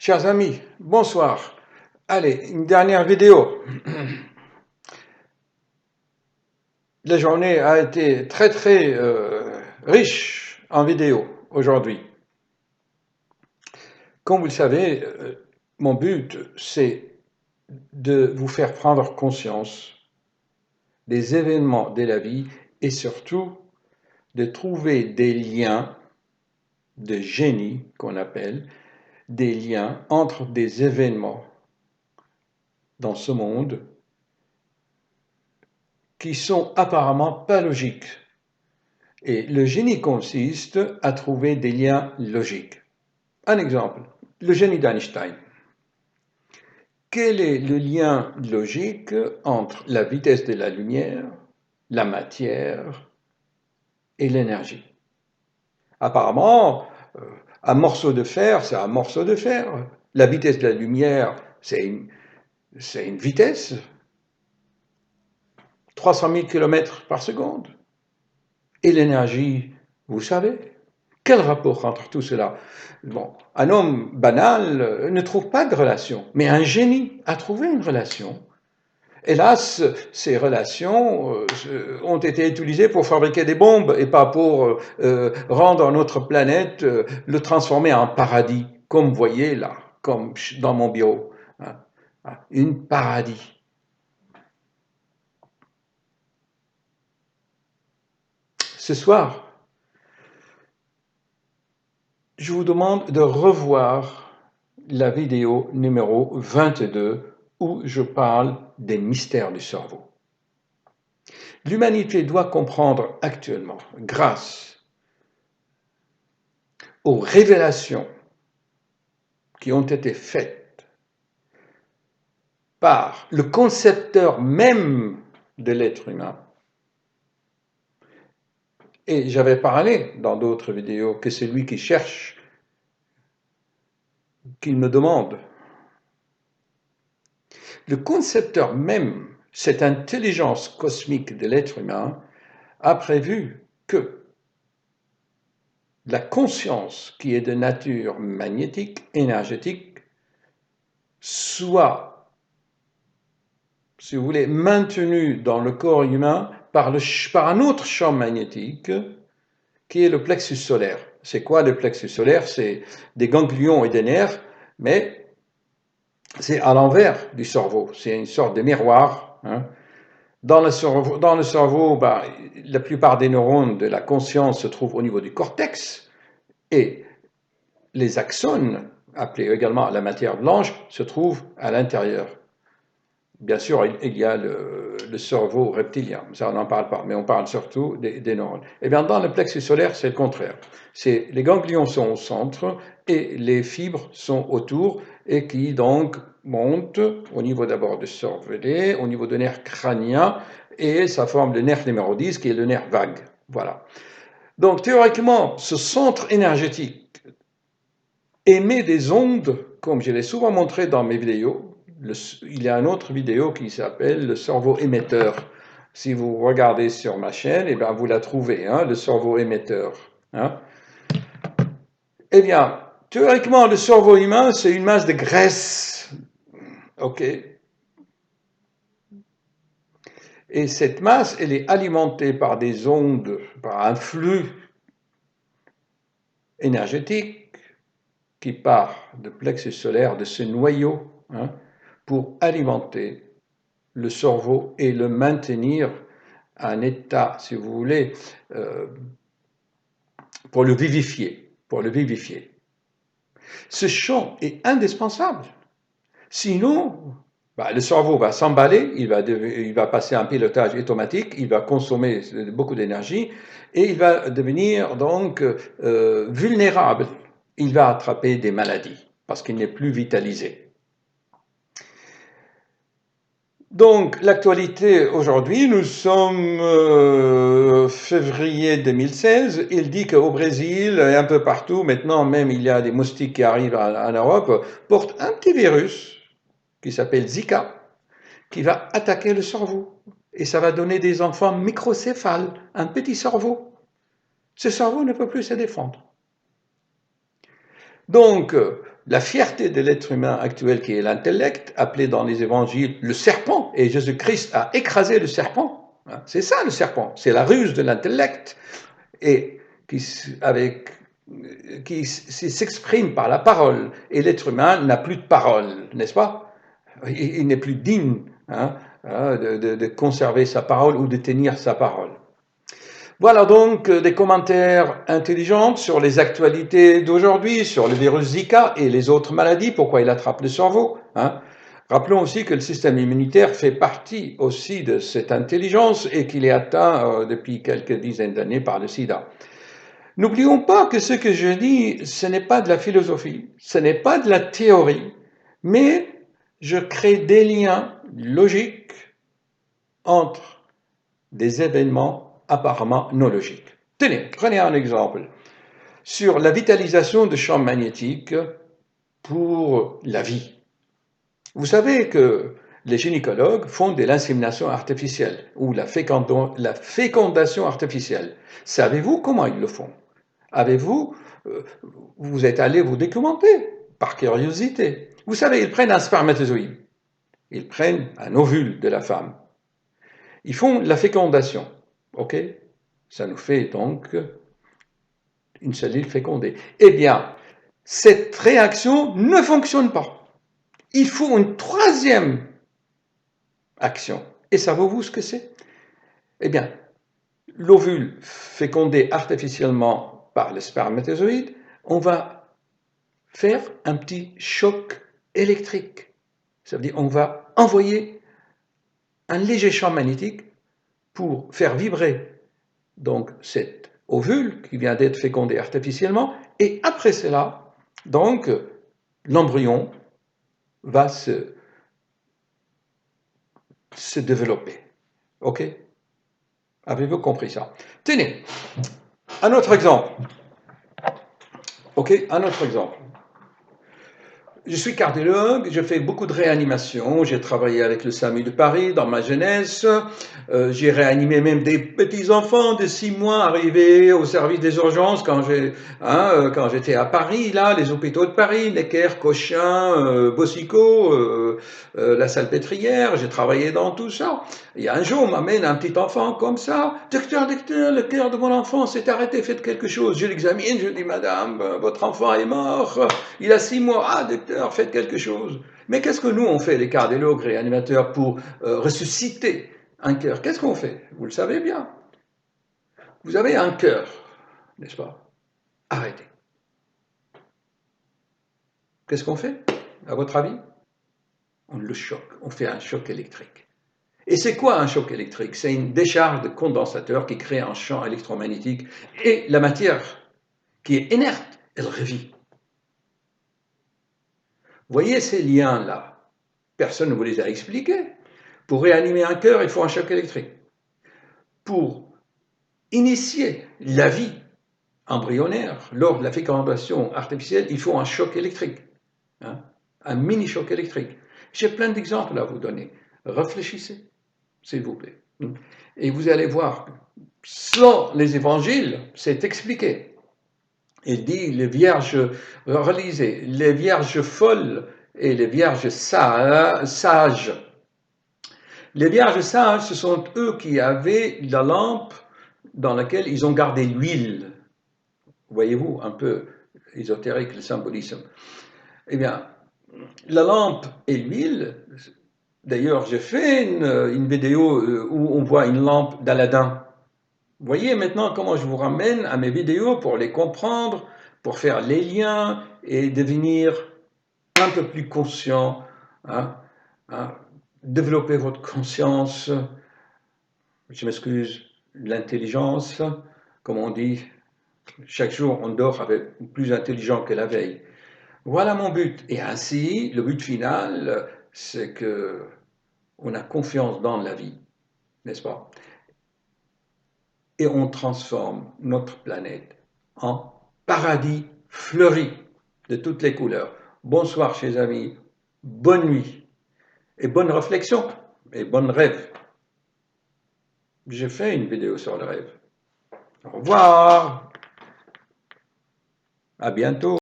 Chers amis, bonsoir. Allez, une dernière vidéo. La journée a été très riche en vidéos aujourd'hui. Comme vous le savez, mon but, c'est de vous faire prendre conscience des événements de la vie et surtout de trouver des liens de génie, qu'on appelle, des liens entre des événements dans ce monde qui sont apparemment pas logiques. Et le génie consiste à trouver des liens logiques. Un exemple, le génie d'Einstein. Quel est le lien logique entre la vitesse de la lumière, la matière et l'énergie? Apparemment, un morceau de fer, c'est un morceau de fer. La vitesse de la lumière, c'est une vitesse, 300 000 km par seconde. Et l'énergie, vous savez, quel rapport entre tout cela? Bon, un homme banal ne trouve pas de relation, mais un génie a trouvé une relation. Hélas, ces relations ont été utilisées pour fabriquer des bombes et pas pour rendre notre planète, le transformer en paradis, comme vous voyez là, comme dans mon bureau. Une paradis. Ce soir, je vous demande de revoir la vidéo numéro 22 où je parle des mystères du cerveau. L'humanité doit comprendre actuellement, grâce aux révélations qui ont été faites par le concepteur même de l'être humain. Et j'avais parlé dans d'autres vidéos que celui qui cherche, qu'il me demande. Le concepteur même, cette intelligence cosmique de l'être humain, a prévu que la conscience qui est de nature magnétique, énergétique, soit, si vous voulez, maintenue dans le corps humain par un autre champ magnétique qui est le plexus solaire. C'est quoi le plexus solaire? C'est des ganglions et des nerfs, mais c'est à l'envers du cerveau. C'est une sorte de miroir. Dans le cerveau, la plupart des neurones de la conscience se trouvent au niveau du cortex et les axones, appelés également la matière blanche, se trouvent à l'intérieur. Bien sûr, il y a le cerveau reptilien, ça on n'en parle pas, mais on parle surtout des neurones. Et bien dans le plexus solaire, c'est le contraire. Les ganglions sont au centre et les fibres sont autour et qui donc montent au niveau d'abord du cervelet, au niveau du nerf crânien, et ça forme le nerf numéro 10 qui est le nerf vague. Voilà. Donc théoriquement, ce centre énergétique émet des ondes, comme je l'ai souvent montré dans mes vidéos. Il y a une autre vidéo qui s'appelle le cerveau émetteur. Si vous regardez sur ma chaîne, eh bien, vous la trouvez, le cerveau émetteur. Eh bien, théoriquement, le cerveau humain, c'est une masse de graisse. OK. Et cette masse, elle est alimentée par des ondes, par un flux énergétique qui part du plexus solaire, de ce noyau, pour alimenter le cerveau et le maintenir à un état, si vous voulez, pour le vivifier. Ce champ est indispensable. Sinon, le cerveau va s'emballer, il va passer un pilotage automatique, il va consommer beaucoup d'énergie et il va devenir donc vulnérable. Il va attraper des maladies parce qu'il n'est plus vitalisé. Donc, l'actualité aujourd'hui, nous sommes février 2016. Il dit qu'au Brésil et un peu partout, maintenant même il y a des moustiques qui arrivent en Europe, portent un petit virus qui s'appelle Zika, qui va attaquer le cerveau. Et ça va donner des enfants microcéphales, un petit cerveau. Ce cerveau ne peut plus se défendre. Donc, la fierté de l'être humain actuel qui est l'intellect, appelé dans les évangiles le serpent, et Jésus-Christ a écrasé le serpent. C'est ça le serpent, c'est la ruse de l'intellect, et qui s'exprime par la parole. Et l'être humain n'a plus de parole, n'est-ce pas? Il n'est plus digne de conserver sa parole ou de tenir sa parole. Voilà donc des commentaires intelligents sur les actualités d'aujourd'hui, sur le virus Zika et les autres maladies, pourquoi il attrape le cerveau. Rappelons aussi que le système immunitaire fait partie aussi de cette intelligence et qu'il est atteint depuis quelques dizaines d'années par le sida. N'oublions pas que ce que je dis, ce n'est pas de la philosophie, ce n'est pas de la théorie, mais je crée des liens logiques entre des événements apparemment non logiques. Tenez, prenez un exemple sur la vitalisation de champs magnétiques pour la vie. Vous savez que les gynécologues font de l'insémination artificielle ou la fécondation artificielle. Savez-vous comment ils le font? Vous êtes allé vous documenter par curiosité. Vous savez, ils prennent un spermatozoïde, ils prennent un ovule de la femme, ils font la fécondation, ok? Ça nous fait donc une cellule fécondée. Eh bien, cette réaction ne fonctionne pas. Il faut une troisième action. Et savez-vous ce que c'est? Eh bien, l'ovule fécondé artificiellement par le spermatozoïde, on va faire un petit choc électrique. Ça veut dire on va envoyer un léger champ magnétique pour faire vibrer donc cet ovule qui vient d'être fécondé artificiellement, et après cela, donc l'embryon va se développer. Ok? Avez-vous compris ça? Tenez, un autre exemple. Ok, un autre exemple. Je suis cardiologue, je fais beaucoup de réanimation, j'ai travaillé avec le SAMU de Paris dans ma jeunesse, j'ai réanimé même des petits-enfants de 6 mois arrivés au service des urgences quand j'étais à Paris, là, les hôpitaux de Paris, Necker, Cochin, Boucicaut, la Salpêtrière, j'ai travaillé dans tout ça. Et un jour, on m'amène un petit enfant comme ça, docteur, le cœur de mon enfant s'est arrêté, faites quelque chose. Je l'examine, je dis, madame, votre enfant est mort, il a 6 mois, ah docteur, faites quelque chose. Mais qu'est-ce que nous on fait, les cardiologues réanimateurs, pour ressusciter un cœur? Qu'est-ce qu'on fait? Vous le savez bien. Vous avez un cœur, n'est-ce pas? Arrêtez. Qu'est-ce qu'on fait, à votre avis? On le choque, on fait un choc électrique. Et c'est quoi un choc électrique? C'est une décharge de condensateur qui crée un champ électromagnétique et la matière qui est inerte, elle revit. Voyez ces liens-là. Personne ne vous les a expliqués. Pour réanimer un cœur, il faut un choc électrique. Pour initier la vie embryonnaire lors de la fécondation artificielle, il faut un choc électrique, un mini-choc électrique. J'ai plein d'exemples à vous donner. Réfléchissez, s'il vous plaît. Et vous allez voir, selon les évangiles, c'est expliqué. Il dit, relisez, les vierges folles et les vierges sages. Les vierges sages, ce sont eux qui avaient la lampe dans laquelle ils ont gardé l'huile. Voyez-vous, un peu ésotérique le symbolisme. Eh bien, la lampe et l'huile, d'ailleurs, j'ai fait une vidéo où on voit une lampe d'Aladin. Voyez maintenant comment je vous ramène à mes vidéos pour les comprendre, pour faire les liens et devenir un peu plus conscient, développer votre conscience, je m'excuse, l'intelligence, comme on dit, chaque jour on dort avec plus intelligent que la veille. Voilà mon but. Et ainsi, le but final, c'est que on a confiance dans la vie, n'est-ce pas? Et on transforme notre planète en paradis fleuri de toutes les couleurs. Bonsoir, chers amis. Bonne nuit. Et bonne réflexion. Et bonne rêve. J'ai fait une vidéo sur le rêve. Au revoir. À bientôt.